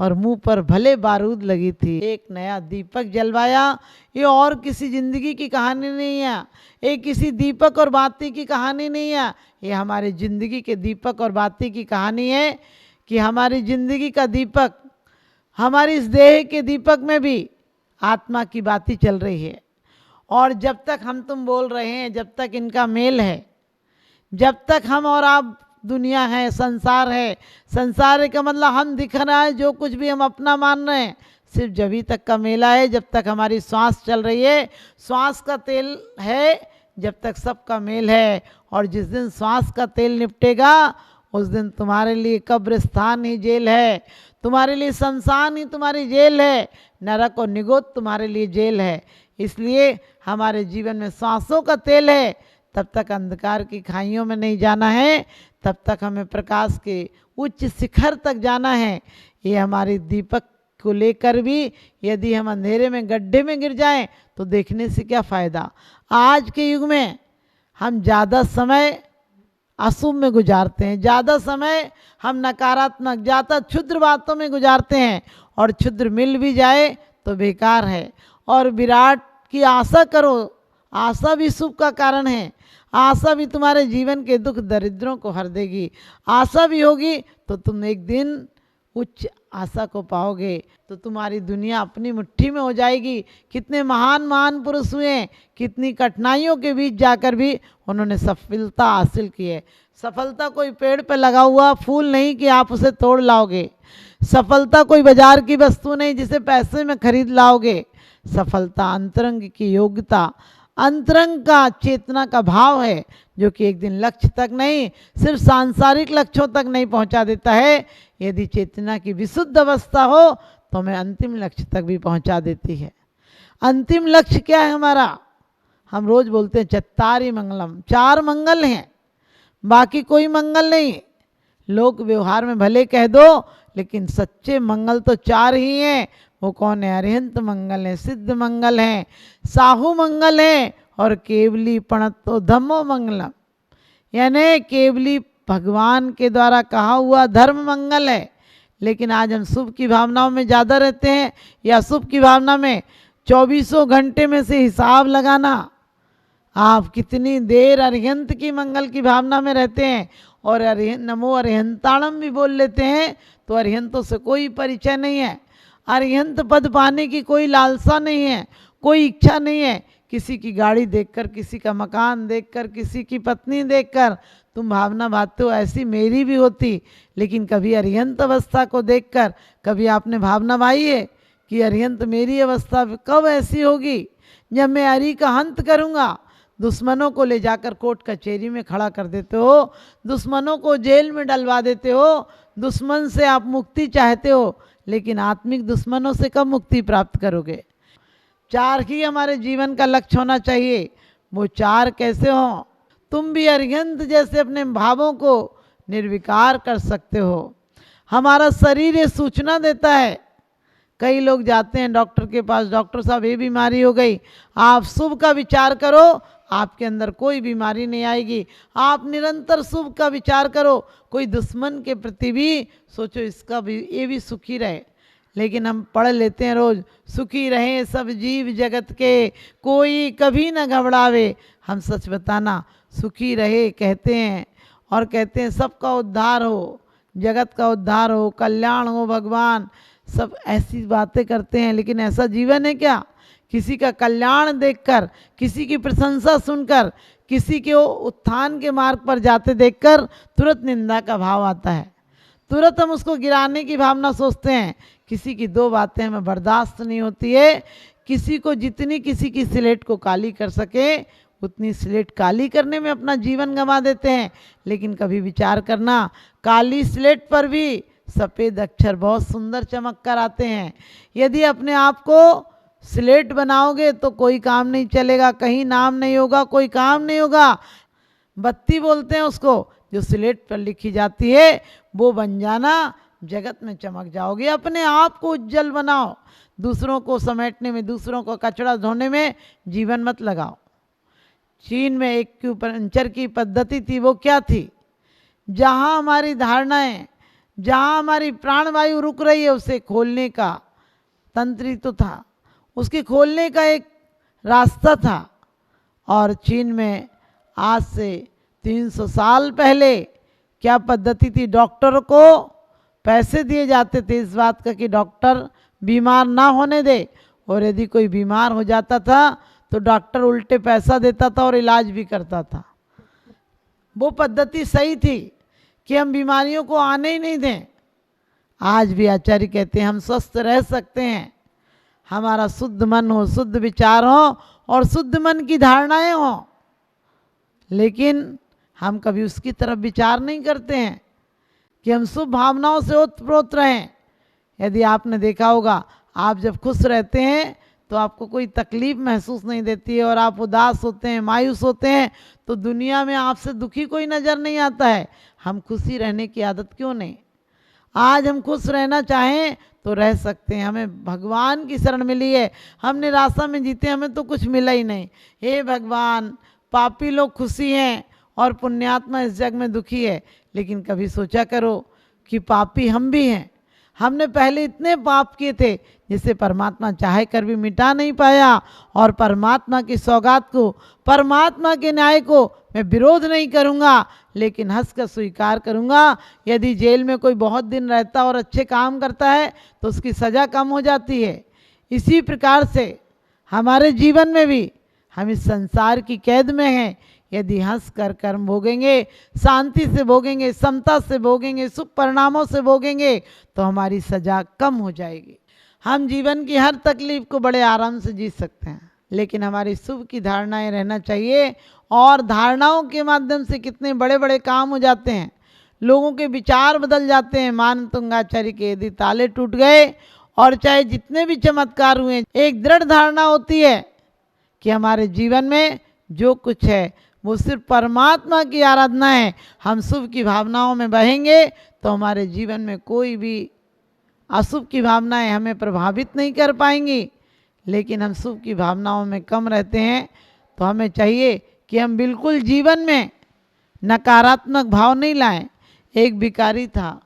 और मुंह पर भले बारूद लगी थी। एक नया दीपक जलवाया। ये और किसी जिंदगी की कहानी नहीं है, ये किसी दीपक और बाती की कहानी नहीं है, ये हमारी जिंदगी के दीपक और बाती की कहानी है कि हमारी जिंदगी का दीपक, हमारी इस देह के दीपक में भी आत्मा की बाती चल रही है। और जब तक हम तुम बोल रहे हैं, जब तक इनका मेल है, जब तक हम और आप दुनिया है, संसार है, संसार का मतलब हम दिख रहा है, जो कुछ भी हम अपना मान रहे हैं, सिर्फ जभी तक का मेला है जब तक हमारी श्वास चल रही है। श्वास का तेल है जब तक सबका मेल है। और जिस दिन श्वास का तेल निपटेगा उस दिन तुम्हारे लिए कब्रिस्तान ही जेल है, तुम्हारे लिए शमशान ही तुम्हारी जेल है, नरक और निगोद तुम्हारे लिए जेल है। इसलिए हमारे जीवन में सांसों का तेल है, तब तक अंधकार की खाइयों में नहीं जाना है, तब तक हमें प्रकाश के उच्च शिखर तक जाना है। ये हमारी दीपक को लेकर भी यदि हम अंधेरे में गड्ढे में गिर जाएं तो देखने से क्या फ़ायदा। आज के युग में हम ज़्यादा समय अशुभ में गुजारते हैं, ज़्यादा समय हम नकारात्मक, ज़्यादा क्षुद्र बातों में गुजारते हैं, और क्षुद्र मिल भी जाए तो बेकार है। और विराट की आशा करो, आशा भी शुभ का कारण है, आशा भी तुम्हारे जीवन के दुख दरिद्रों को हर देगी। आशा भी होगी तो तुम एक दिन उच्च आशा को पाओगे, तो तुम्हारी दुनिया अपनी मुट्ठी में हो जाएगी। कितने महान महान पुरुष हुए, कितनी कठिनाइयों के बीच जाकर भी उन्होंने सफलता हासिल की है। सफलता कोई पेड़ पे लगा हुआ फूल नहीं कि आप उसे तोड़ लाओगे, सफलता कोई बाजार की वस्तु नहीं जिसे पैसे में खरीद लाओगे। सफलता अंतरंग की योग्यता, अंतरंग का चेतना का भाव है, जो कि एक दिन लक्ष्य तक नहीं, सिर्फ सांसारिक लक्ष्यों तक नहीं पहुंचा देता है। यदि चेतना की विशुद्ध अवस्था हो तो हमें अंतिम लक्ष्य तक भी पहुंचा देती है। अंतिम लक्ष्य क्या है हमारा? हम रोज बोलते हैं चत्तारि मंगलम, 4 मंगल हैं, बाकी कोई मंगल नहीं। लोक व्यवहार में भले कह दो, लेकिन सच्चे मंगल तो 4 ही हैं। वो कौन है? अरिहंत मंगल है, सिद्ध मंगल है, साहू मंगल है, और केवली पणतो धम्मो मंगलम, यानी केवली भगवान के द्वारा कहा हुआ धर्म मंगल है। लेकिन आज हम शुभ की भावनाओं में ज़्यादा रहते हैं, या शुभ की भावना में 24 घंटे में से हिसाब लगाना आप कितनी देर अरिहंत की मंगल की भावना में रहते हैं, और नमो अरिहंताणम भी बोल लेते हैं, तो अरिहंतों से कोई परिचय नहीं है, अरिहंत पद पाने की कोई लालसा नहीं है, कोई इच्छा नहीं है। किसी की गाड़ी देखकर, किसी का मकान देखकर, किसी की पत्नी देखकर तुम भावना भाते हो ऐसी मेरी भी होती, लेकिन कभी अरिहंत अवस्था को देखकर कभी आपने भावना भाई है कि अरिहंत मेरी अवस्था कब ऐसी होगी जब मैं अरि का हंत करूँगा। दुश्मनों को ले जाकर कोर्ट कचहरी में खड़ा कर देते हो, दुश्मनों को जेल में डलवा देते हो, दुश्मन से आप मुक्ति चाहते हो, लेकिन आत्मिक दुश्मनों से कब मुक्ति प्राप्त करोगे? 4 ही हमारे जीवन का लक्ष्य होना चाहिए। वो 4 कैसे हों? तुम भी अरिहंत जैसे अपने भावों को निर्विकार कर सकते हो। हमारा शरीर ये सूचना देता है। कई लोग जाते हैं डॉक्टर के पास, डॉक्टर साहब ये बीमारी हो गई, आप शुभ का विचार करो, आपके अंदर कोई बीमारी नहीं आएगी। आप निरंतर शुभ का विचार करो, कोई दुश्मन के प्रति भी सोचो इसका भी, ये भी सुखी रहे। लेकिन हम पढ़ लेते हैं रोज, सुखी रहें सब जीव जगत के, कोई कभी न घबरावे। हम सच बताना, सुखी रहे कहते हैं, और कहते हैं सबका उद्धार हो, जगत का उद्धार हो, कल्याण हो, भगवान, सब ऐसी बातें करते हैं। लेकिन ऐसा जीवन है क्या? किसी का कल्याण देखकर, किसी की प्रशंसा सुनकर, किसी के उत्थान के मार्ग पर जाते देखकर तुरंत निंदा का भाव आता है, तुरंत हम उसको गिराने की भावना सोचते हैं। किसी की 2 बातें हमें बर्दाश्त नहीं होती है। किसी को जितनी किसी की स्लेट को काली कर सके उतनी स्लेट काली करने में अपना जीवन गंवा देते हैं। लेकिन कभी विचार करना, काली स्लेट पर भी सफ़ेद अक्षर बहुत सुंदर चमक कर आते हैं। यदि अपने आप को स्लेट बनाओगे तो कोई काम नहीं चलेगा, कहीं नाम नहीं होगा, कोई काम नहीं होगा। बत्ती बोलते हैं उसको, जो स्लेट पर लिखी जाती है वो बन जाना, जगत में चमक जाओगे। अपने आप को उज्जवल बनाओ, दूसरों को समेटने में, दूसरों को कचरा धोने में जीवन मत लगाओ। चीन में एक्यूपंक्चर की पद्धति थी, वो क्या थी? जहाँ हमारी धारणाएं जहाँ हमारी प्राणवायु रुक रही है उसे खोलने का तंत्र ही तो था, उसके खोलने का एक रास्ता था। और चीन में आज से 300 साल पहले क्या पद्धति थी, डॉक्टर को पैसे दिए जाते थे इस बात का कि डॉक्टर बीमार ना होने दे, और यदि कोई बीमार हो जाता था तो डॉक्टर उल्टे पैसा देता था और इलाज भी करता था। वो पद्धति सही थी कि हम बीमारियों को आने ही नहीं दें। आज भी आचार्य कहते हैं हम स्वस्थ रह सकते हैं, हमारा शुद्ध मन हो, शुद्ध विचार हो और शुद्ध मन की धारणाएं हो, लेकिन हम कभी उसकी तरफ विचार नहीं करते हैं कि हम शुभ भावनाओं से ओतप्रोत रहें। यदि आपने देखा होगा, आप जब खुश रहते हैं तो आपको कोई तकलीफ महसूस नहीं देती है, और आप उदास होते हैं, मायूस होते हैं, तो दुनिया में आपसे दुखी कोई नज़र नहीं आता है। हम खुशी रहने की आदत क्यों नहीं? आज हम खुश रहना चाहें तो रह सकते हैं। हमें भगवान की शरण मिली है, हम निराशा में जीते, हमें तो कुछ मिला ही नहीं। हे भगवान, पापी लोग खुशी हैं और पुण्यात्मा इस जग में दुखी है। लेकिन कभी सोचा करो कि पापी हम भी हैं, हमने पहले इतने पाप किए थे जिसे परमात्मा चाहे कर भी मिटा नहीं पाया, और परमात्मा की सौगात को, परमात्मा के न्याय को मैं विरोध नहीं करूँगा, लेकिन हंस कर स्वीकार करूँगा। यदि जेल में कोई बहुत दिन रहता और अच्छे काम करता है तो उसकी सज़ा कम हो जाती है। इसी प्रकार से हमारे जीवन में भी हम इस संसार की कैद में हैं। यदि हंस कर कर्म भोगेंगे, शांति से भोगेंगे, समता से भोगेंगे, शुभ परिणामों से भोगेंगे, तो हमारी सजा कम हो जाएगी। हम जीवन की हर तकलीफ को बड़े आराम से जी सकते हैं, लेकिन हमारी शुभ की धारणाएं रहना चाहिए। और धारणाओं के माध्यम से कितने बड़े बड़े काम हो जाते हैं, लोगों के विचार बदल जाते हैं। मान तुंगाचार्य के यदि ताले टूट गए और चाहे जितने भी चमत्कार हुए, एक दृढ़ धारणा होती है कि हमारे जीवन में जो कुछ है वो सिर्फ परमात्मा की आराधना है। हम शुभ की भावनाओं में बहेंगे तो हमारे जीवन में कोई भी अशुभ की भावनाएं हमें प्रभावित नहीं कर पाएंगी। लेकिन हम शुभ की भावनाओं में कम रहते हैं, तो हमें चाहिए कि हम बिल्कुल जीवन में नकारात्मक भाव नहीं लाएं। एक भिखारी था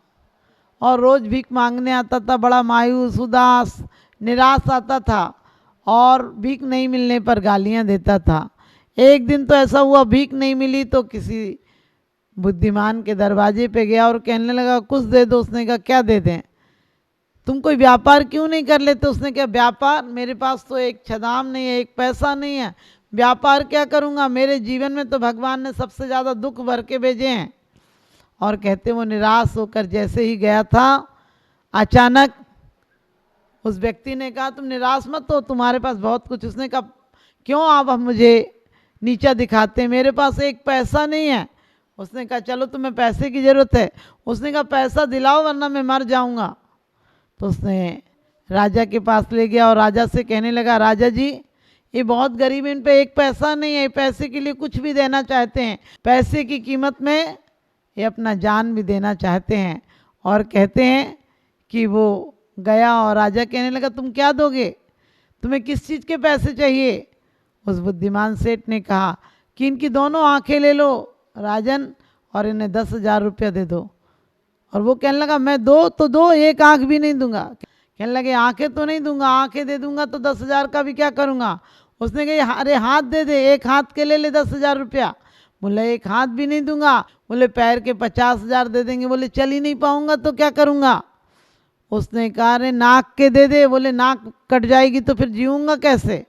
और रोज़ भीख मांगने आता था, बड़ा मायूस, उदास, निराश आता था और भीख नहीं मिलने पर गालियां देता था। एक दिन तो ऐसा हुआ, भीख नहीं मिली तो किसी बुद्धिमान के दरवाजे पे गया और कहने लगा कुछ दे दो। उसने कहा क्या दे दें, तुम कोई व्यापार क्यों नहीं कर लेते? उसने कहा व्यापार, मेरे पास तो एक छदाम नहीं है, एक पैसा नहीं है, व्यापार क्या करूँगा? मेरे जीवन में तो भगवान ने सबसे ज़्यादा दुख भर के भेजे हैं। और कहते वो निराश होकर जैसे ही गया था, अचानक उस व्यक्ति ने कहा तुम निराश मत हो, तुम्हारे पास बहुत कुछ। उसने कहा क्यों आप मुझे नीचा दिखाते हैं, मेरे पास एक पैसा नहीं है। उसने कहा चलो तुम्हें पैसे की ज़रूरत है। उसने कहा पैसा दिलाओ वरना मैं मर जाऊंगा। तो उसने राजा के पास ले गया और राजा से कहने लगा राजा जी ये बहुत गरीब, इन पे एक पैसा नहीं है, पैसे के लिए कुछ भी देना चाहते हैं, पैसे की कीमत में ये अपना जान भी देना चाहते हैं। और कहते हैं कि वो गया और राजा कहने लगा तुम क्या दोगे, तुम्हें किस चीज़ के पैसे चाहिए? उस बुद्धिमान सेठ ने कहा कि इनकी दोनों आंखें ले लो राजन और इन्हें 10,000 रुपया दे दो। और वो कहने लगा मैं दो तो दो, एक आंख भी नहीं दूंगा। कहने लगे आंखें तो नहीं दूंगा, आंखें दे दूंगा तो 10,000 का भी क्या करूंगा? उसने कहा अरे हाथ दे दे, एक हाथ के ले ले 10,000 रुपया। बोले एक हाथ भी नहीं दूंगा। बोले पैर के 50,000 दे देंगे। बोले चल ही नहीं पाऊंगा तो क्या करूंगा? उसने कहा अरे नाक के दे दे। बोले नाक कट जाएगी तो फिर जीऊँगा कैसे?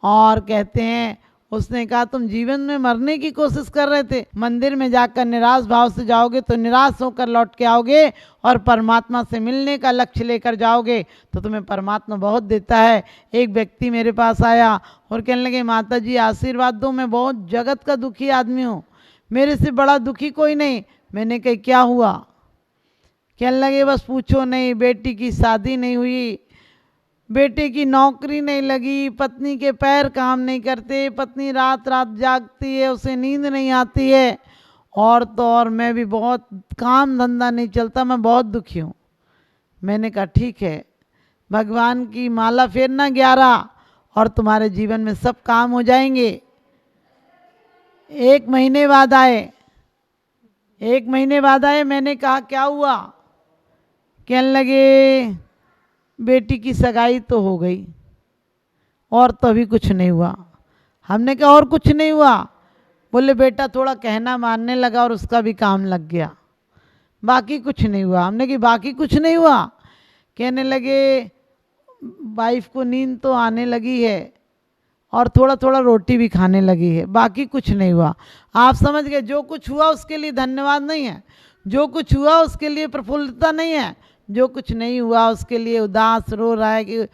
और कहते हैं उसने कहा तुम जीवन में मरने की कोशिश कर रहे थे, मंदिर में जाकर निराश भाव से जाओगे तो निराश होकर लौट के आओगे, और परमात्मा से मिलने का लक्ष्य लेकर जाओगे तो तुम्हें परमात्मा बहुत देता है। एक व्यक्ति मेरे पास आया और कहने लगे माता जी आशीर्वाद दो, मैं बहुत जगत का दुखी आदमी हूँ, मेरे से बड़ा दुखी कोई नहीं। मैंने कहा क्या हुआ? कहने लगे बस पूछो नहीं, बेटी की शादी नहीं हुई, बेटे की नौकरी नहीं लगी, पत्नी के पैर काम नहीं करते, पत्नी रात रात जागती है, उसे नींद नहीं आती है, और तो और मैं भी बहुत काम धंधा नहीं चलता, मैं बहुत दुखी हूँ। मैंने कहा ठीक है, भगवान की माला फेरना 11 और तुम्हारे जीवन में सब काम हो जाएंगे। 1 महीने बाद आए, 1 महीने बाद आए। मैंने कहा क्या हुआ? कहने लगे बेटी की सगाई तो हो गई और तो अभी कुछ नहीं हुआ। हमने कहा और कुछ नहीं हुआ? बोले बेटा थोड़ा कहना मानने लगा और उसका भी काम लग गया, बाकी कुछ नहीं हुआ। हमने कहा बाकी कुछ नहीं हुआ? कहने लगे वाइफ को नींद तो आने लगी है और थोड़ा थोड़ा रोटी भी खाने लगी है, बाकी कुछ नहीं हुआ। आप समझ गए, जो कुछ हुआ उसके लिए धन्यवाद नहीं है, जो कुछ हुआ उसके लिए प्रफुल्लता नहीं है, जो कुछ नहीं हुआ उसके लिए उदास रो रहा है कि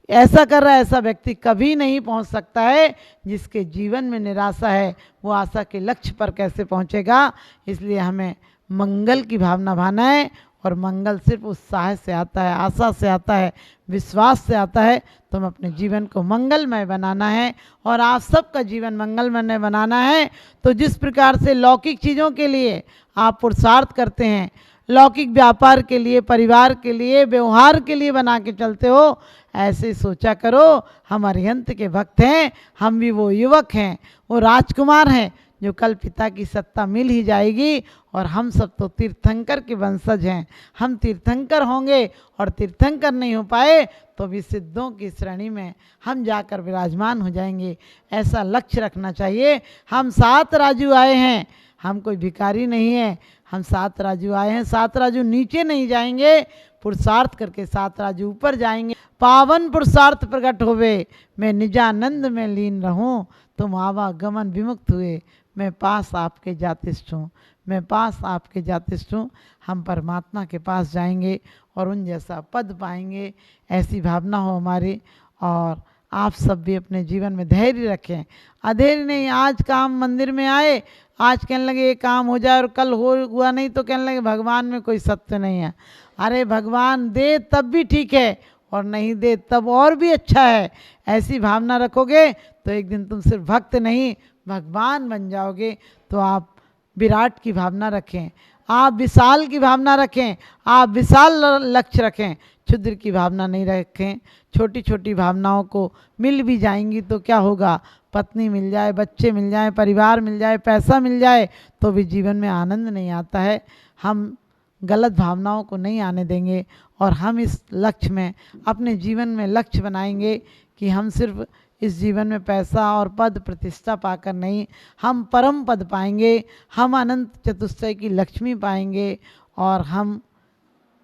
ऐसा कर रहा है। ऐसा व्यक्ति कभी नहीं पहुंच सकता है। जिसके जीवन में निराशा है वो आशा के लक्ष्य पर कैसे पहुंचेगा? इसलिए हमें मंगल की भावना भाना है, और मंगल सिर्फ उत्साह से आता है, आशा से आता है, विश्वास से आता है। तो हम अपने जीवन को मंगलमय बनाना है और आप सबका जीवन मंगलमय बनाना है। तो जिस प्रकार से लौकिक चीज़ों के लिए आप पुरुषार्थ करते हैं, लौकिक व्यापार के लिए, परिवार के लिए, व्यवहार के लिए बना के चलते हो, ऐसे सोचा करो हम अरिहंत के भक्त हैं, हम भी वो युवक हैं, वो राजकुमार हैं जो कल पिता की सत्ता मिल ही जाएगी। और हम सब तो तीर्थंकर के वंशज हैं, हम तीर्थंकर होंगे, और तीर्थंकर नहीं हो पाए तो भी सिद्धों की श्रेणी में हम जाकर विराजमान हो जाएंगे। ऐसा लक्ष्य रखना चाहिए। हम 7 राजू आए हैं, हम कोई भिखारी नहीं है, हम 7 राजू आए हैं। 7 राजू नीचे नहीं जाएंगे, पुरुषार्थ करके 7 राजू ऊपर जाएंगे। पावन पुरुषार्थ प्रकट होवे, मैं निजानंद में लीन रहूं, तुम आवागमन विमुक्त हुए, मैं पास आपके जातिष्ठ हूँ, मैं पास आपके जातिष्ठ हूँ। हम परमात्मा के पास जाएंगे और उन जैसा पद पाएंगे, ऐसी भावना हो हमारी। और आप सब भी अपने जीवन में धैर्य रखें, अधैर्य नहीं। आज काम मंदिर में आए, आज कहने लगे ये काम हो जाए और कल हुआ नहीं तो कहने लगे भगवान में कोई सत्य नहीं है। अरे भगवान दे तब भी ठीक है और नहीं दे तब और भी अच्छा है। ऐसी भावना रखोगे तो एक दिन तुम सिर्फ भक्त नहीं भगवान बन जाओगे। तो आप विराट की भावना रखें, आप विशाल की भावना रखें, आप विशाल लक्ष्य रखें, क्षुद्र की भावना नहीं रखें। छोटी छोटी भावनाओं को मिल भी जाएंगी तो क्या होगा? पत्नी मिल जाए, बच्चे मिल जाए, परिवार मिल जाए, पैसा मिल जाए तो भी जीवन में आनंद नहीं आता है। हम गलत भावनाओं को नहीं आने देंगे और हम इस लक्ष्य में अपने जीवन में लक्ष्य बनाएंगे कि हम सिर्फ इस जीवन में पैसा और पद प्रतिष्ठा पाकर नहीं, हम परम पद पाएंगे, हम अनंत चतुष्टय की लक्ष्मी पाएंगे और हम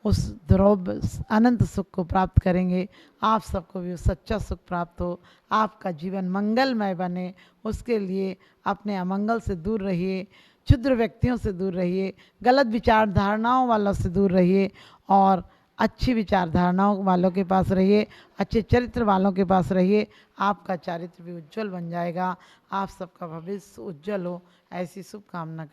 उस ध्रुव अनंत सुख को प्राप्त करेंगे। आप सबको भी सच्चा सुख प्राप्त हो, आपका जीवन मंगलमय बने, उसके लिए अपने अमंगल से दूर रहिए, क्षुद्र व्यक्तियों से दूर रहिए, गलत विचार धारणाओं वालों से दूर रहिए और अच्छी विचारधारणाओं वालों के पास रहिए, अच्छे चरित्र वालों के पास रहिए। आपका चरित्र भी उज्जवल बन जाएगा, आप सबका भविष्य उज्जवल हो, ऐसी शुभकामना।